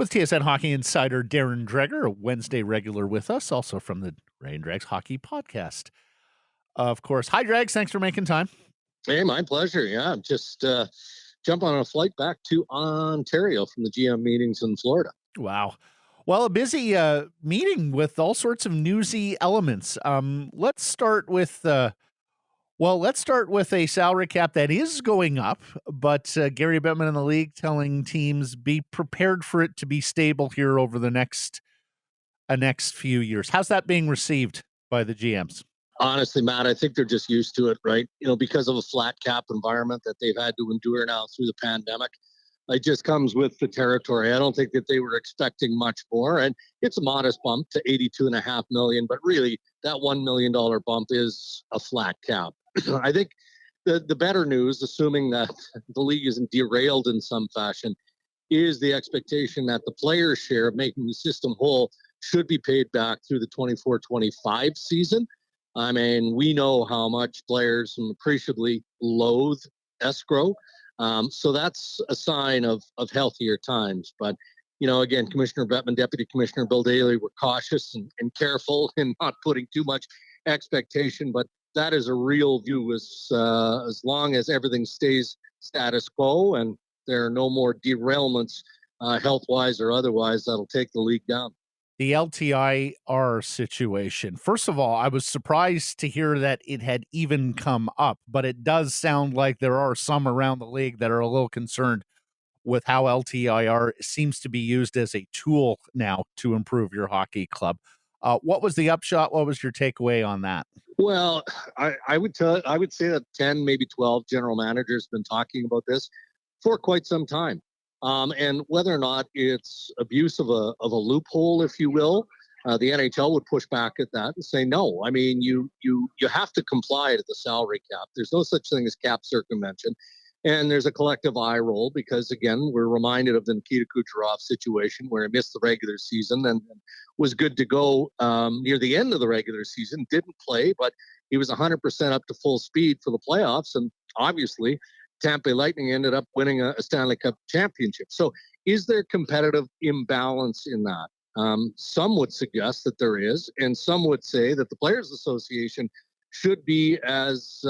With TSN Hockey Insider Darren Dreger, a Wednesday regular with us, also from the Ray and Dregs Hockey Podcast. Of course. Hi, Dregs. Thanks for making time. Hey, my pleasure. Yeah, I'm just jumping on a flight back to Ontario from the GM meetings in Florida. Wow. Well, a busy meeting with all sorts of newsy elements. Let's start with a salary cap that is going up, but Gary Bettman in the league telling teams be prepared for it to be stable here over the next few years. How's that being received by the GMs? Honestly, Matt, I think they're just used to it, right? Because of a flat cap environment that they've had to endure now through the pandemic. It just comes with the territory. I don't think that they were expecting much more. And it's a modest bump to $82.5 million, but really that $1 million bump is a flat cap. I think the better news, assuming that the league isn't derailed in some fashion, is the expectation that the player's share of making the system whole should be paid back through the 24-25 season. I mean, we know how much players appreciably loathe escrow. So that's a sign of healthier times. But, again, Commissioner Bettman, Deputy Commissioner Bill Daly were cautious and careful in not putting too much expectation. But that is a real view as long as everything stays status quo and there are no more derailments, health-wise or otherwise, that'll take the league down. The LTIR situation. First of all, I was surprised to hear that it had even come up, but it does sound like there are some around the league that are a little concerned with how LTIR seems to be used as a tool now to improve your hockey club. What was the upshot? What was your takeaway on that? Well, I would say that 10, maybe 12 general managers have been talking about this for quite some time. And whether or not it's abuse of a loophole, if you will, the NHL would push back at that and say, no, I mean, you have to comply to the salary cap. There's no such thing as cap circumvention. And there's a collective eye roll because, again, we're reminded of the Nikita Kucherov situation where he missed the regular season and was good to go near the end of the regular season, didn't play, but he was 100% up to full speed for the playoffs. And obviously, Tampa Bay Lightning ended up winning a Stanley Cup championship. So is there competitive imbalance in that? Some would suggest that there is, and some would say that the Players Association should be as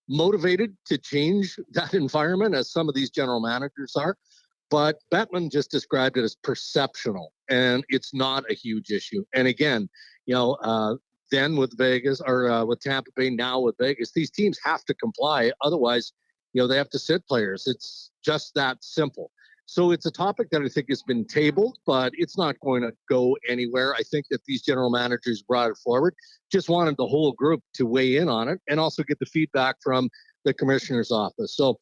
motivated to change that environment as some of these general managers are. But Bettman just described it as perceptional, and it's not a huge issue. And again, then with Vegas or with Tampa Bay, now with Vegas, these teams have to comply. Otherwise, they have to sit players. It's just that simple. So it's a topic that I think has been tabled, but it's not going to go anywhere. I think that these general managers brought it forward, just wanted the whole group to weigh in on it and also get the feedback from the commissioner's office. So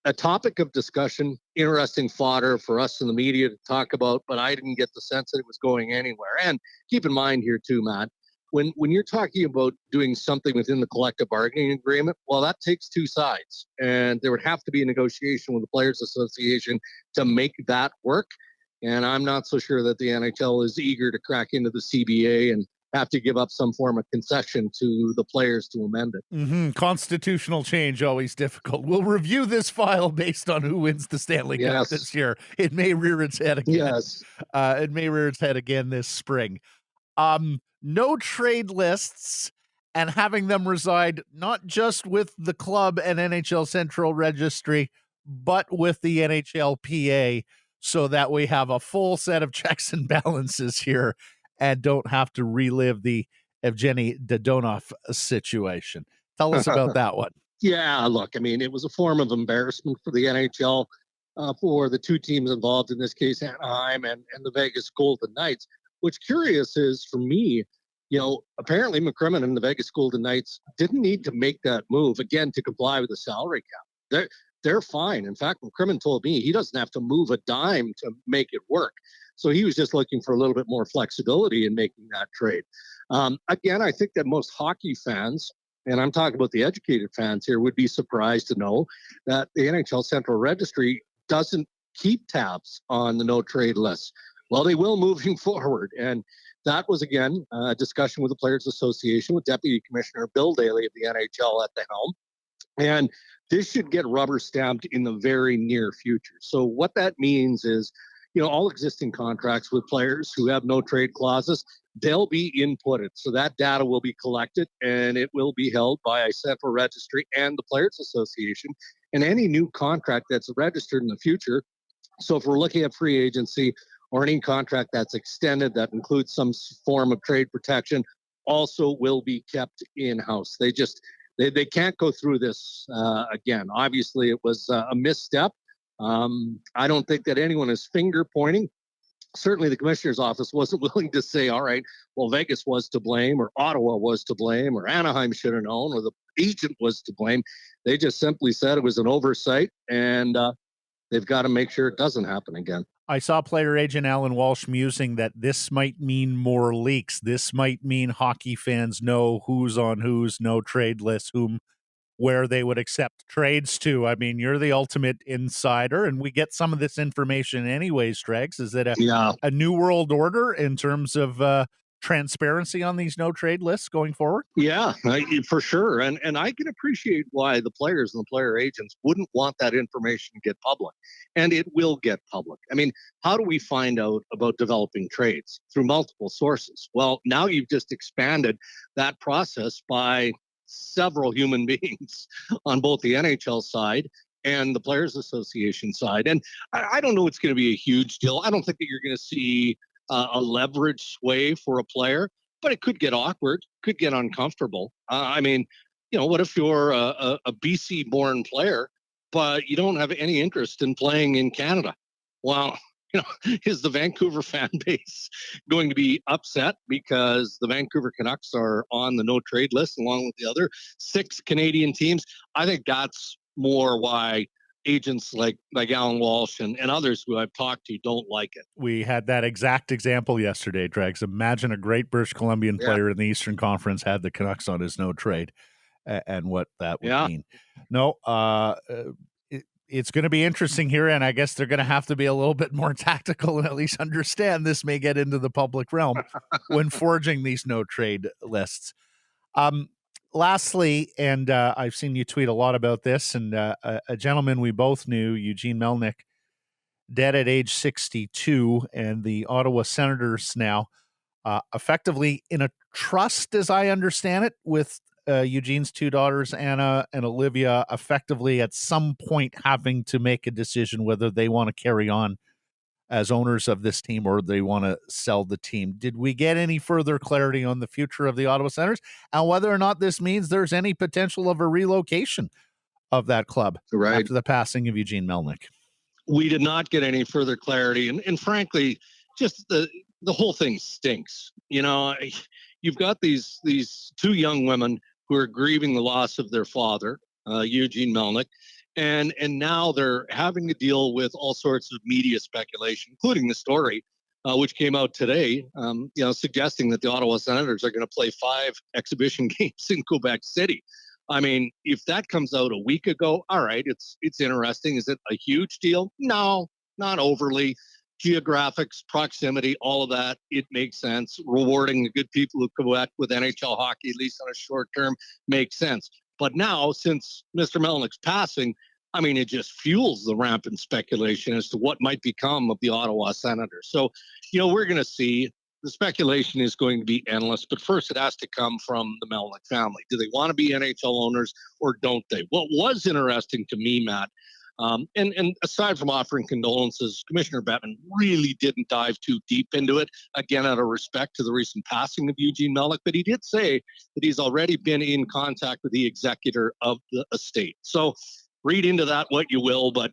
a topic of discussion, interesting fodder for us in the media to talk about, but I didn't get the sense that it was going anywhere. And keep in mind here too, Matt, when you're talking about doing something within the collective bargaining agreement, well, that takes two sides. And there would have to be a negotiation with the Players Association to make that work. And I'm not so sure that the NHL is eager to crack into the CBA and have to give up some form of concession to the players to amend it. Constitutional change, always difficult. We'll review this file based on who wins the Stanley Cup this year. It may rear its head again. Yes. It may rear its head again this spring. No trade lists and having them reside not just with the club and NHL Central Registry, but with the NHLPA, so that we have a full set of checks and balances here and don't have to relive the Evgeny Dodonov situation. Tell us about that one. Yeah, look, I mean, it was a form of embarrassment for the NHL, for the two teams involved, in this case, Anaheim and the Vegas Golden Knights. What's curious is, for me, apparently McCrimmon and the Vegas Golden Knights didn't need to make that move, again, to comply with the salary cap. They're fine. In fact, McCrimmon told me he doesn't have to move a dime to make it work. So he was just looking for a little bit more flexibility in making that trade. Again, I think that most hockey fans, and I'm talking about the educated fans here, would be surprised to know that the NHL Central Registry doesn't keep tabs on the no trade list. Well, they will moving forward. And that was, again, a discussion with the Players Association with Deputy Commissioner Bill Daly of the NHL at the helm. And this should get rubber stamped in the very near future. So what that means is, all existing contracts with players who have no trade clauses, they'll be inputted. So that data will be collected and it will be held by a central registry and the Players Association. And any new contract that's registered in the future. So if we're looking at free agency or any contract that's extended that includes some form of trade protection, also will be kept in-house. They can't go through this again. Obviously, it was a misstep. I don't think that anyone is finger pointing. Certainly the commissioner's office wasn't willing to say, all right, well, Vegas was to blame, or Ottawa was to blame, or Anaheim should have known, or the agent was to blame. They just simply said it was an oversight, and they've got to make sure it doesn't happen again. I saw player agent Alan Walsh musing that this might mean more leaks. This might mean hockey fans know who's on whose no trade list, where they would accept trades to. I mean, you're the ultimate insider, and we get some of this information anyways, Dregs. Is it a new world order in terms of transparency on these no trade lists going forward? Yeah, for sure. And I can appreciate why the players and the player agents wouldn't want that information to get public. And it will get public. I mean, how do we find out about developing trades? Through multiple sources. Well, now you've just expanded that process by several human beings on both the NHL side and the Players Association side. And I don't know it's going to be a huge deal. I don't think that you're going to see a leverage sway for a player, but it could get awkward, could get uncomfortable. I mean, what if you're a BC-born player, but you don't have any interest in playing in Canada? Well, is the Vancouver fan base going to be upset because the Vancouver Canucks are on the no trade list along with the other 6 Canadian teams? I think that's more why agents like Alan Walsh and others who I've talked to don't like it. We had that exact example yesterday, Dregs. Imagine a great British Columbian player in the Eastern Conference had the Canucks on his no trade and what that would mean. No, it's going to be interesting here, and I guess they're going to have to be a little bit more tactical and at least understand this may get into the public realm when forging these no trade lists. Lastly, and I've seen you tweet a lot about this, and a gentleman we both knew, Eugene Melnyk, dead at age 62, and the Ottawa Senators now effectively in a trust, as I understand it, with Eugene's 2 daughters, Anna and Olivia, effectively at some point having to make a decision whether they want to carry on as owners of this team or they want to sell the team. Did we get any further clarity on the future of the Ottawa Senators and whether or not this means there's any potential of a relocation of that club after the passing of Eugene Melnyk? We did not get any further clarity. And frankly, just the whole thing stinks. You've got these 2 young women who are grieving the loss of their father, Eugene Melnyk, and now they're having to deal with all sorts of media speculation, including the story, which came out today, suggesting that the Ottawa Senators are going to play 5 exhibition games in Quebec City. I mean, if that comes out a week ago, all right, it's interesting. Is it a huge deal? No, not overly. Geographics, proximity, all of that, it makes sense. Rewarding the good people of Quebec with NHL hockey, at least on a short term, makes sense. But now, since Mr. Melnyk's passing, I mean, it just fuels the rampant speculation as to what might become of the Ottawa Senators. So, we're going to see. The speculation is going to be endless, but first it has to come from the Melnyk family. Do they want to be NHL owners or don't they? What was interesting to me, Matt, and aside from offering condolences, Commissioner Bettman really didn't dive too deep into it, again, out of respect to the recent passing of Eugene Melnyk, but he did say that he's already been in contact with the executor of the estate. So read into that what you will, but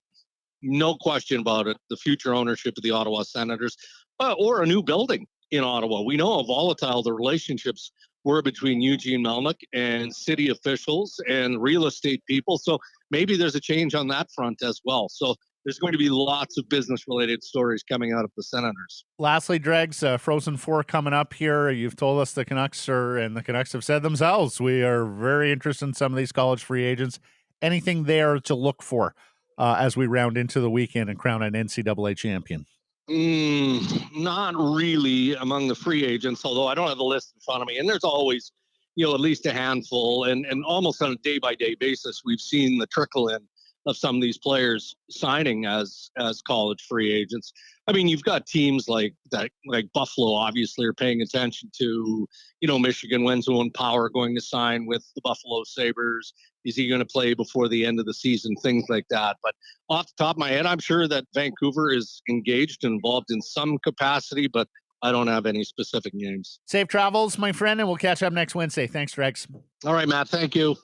no question about it, the future ownership of the Ottawa Senators, or a new building in Ottawa. We know how volatile the relationships were between Eugene Melnyk and city officials and real estate people. So maybe there's a change on that front as well. So there's going to be lots of business-related stories coming out of the Senators. Lastly, Dregs, Frozen Four coming up here. You've told us the Canucks have said themselves, we are very interested in some of these college free agents. Anything there to look for as we round into the weekend and crown an NCAA champion? Not really among the free agents, although I don't have the list in front of me. And there's always, at least a handful. And almost on a day-by-day basis, we've seen the trickle in of some of these players signing as college free agents. I mean, you've got teams like that, like Buffalo, obviously, are paying attention to, Michigan. When's Owen Power going to sign with the Buffalo Sabres? Is he going to play before the end of the season? Things like that. But off the top of my head, I'm sure that Vancouver is engaged and involved in some capacity, but I don't have any specific names. Safe travels, my friend, and we'll catch up next Wednesday. Thanks, Dregs. All right, Matt. Thank you.